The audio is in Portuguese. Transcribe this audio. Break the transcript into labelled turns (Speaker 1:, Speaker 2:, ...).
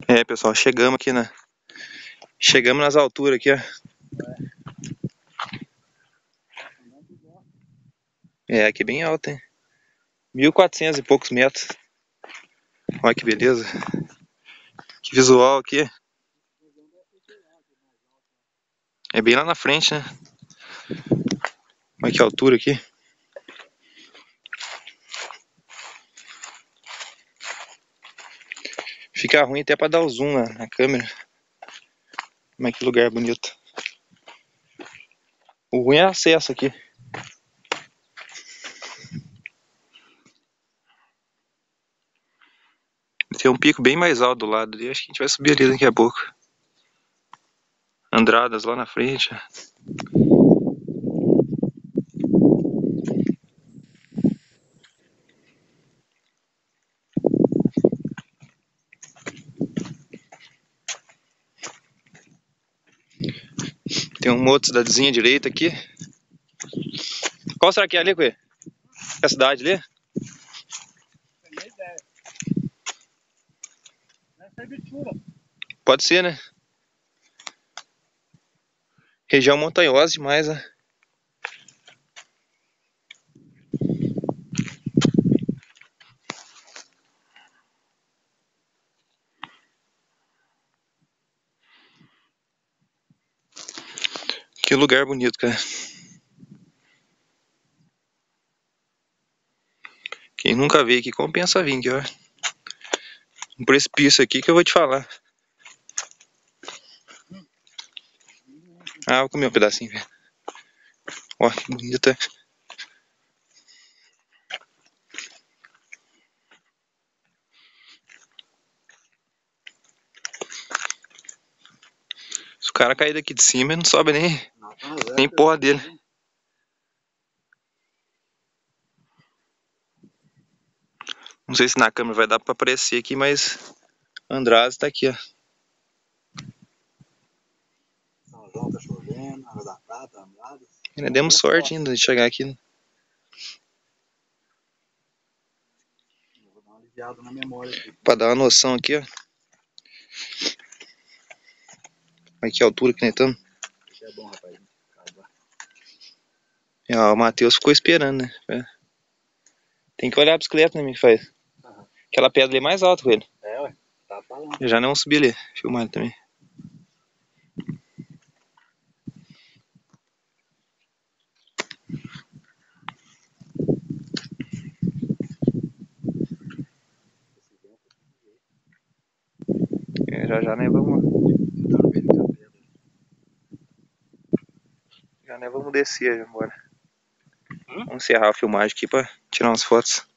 Speaker 1: É, pessoal, chegamos aqui chegamos nas alturas aqui, ó. É, aqui bem alto, hein? 1.400 e poucos metros. Olha que beleza. Que visual aqui. É bem lá na frente, né? Olha que altura aqui. Fica ruim até pra dar o zoom na câmera. Mas que lugar bonito. O ruim é acesso aqui. Tem um pico bem mais alto do lado ali. Acho que a gente vai subir ali daqui a pouco. Andradas lá na frente. Tem uma outra cidadezinha direita aqui. Qual será que é ali, Cui? É a cidade ali? Pode ser, né? Região montanhosa demais, né? Que lugar bonito, cara. Quem nunca veio aqui compensa vir aqui, ó. Um precipício aqui que eu vou te falar. Ah, vou comer um pedacinho, velho. Ó, que bonita. Se o cara cair daqui de cima, não sobe nem porra dele. Não sei se na câmera vai dar pra aparecer aqui, mas Andradas tá aqui, ó.
Speaker 2: São João tá chovendo, Água da Prata, Andradas.
Speaker 1: Ainda demos sorte ainda de chegar aqui, né?
Speaker 2: Vou dar uma aliviada na memória aqui.
Speaker 1: Pra dar uma noção aqui, ó. Olha que altura que nós estamos.
Speaker 2: Isso é bom, rapaz.
Speaker 1: E, ó, o Matheus ficou esperando, né? Tem que olhar a bicicleta, né, me faz. Aquela pedra ali é mais alta com ele.
Speaker 2: É, ué. Tá falando.
Speaker 1: Eu já não subi ali. Filmar ele também. Já né, vamos. Já né, vamos descer agora. Vamos encerrar a filmagem aqui pra tirar umas fotos.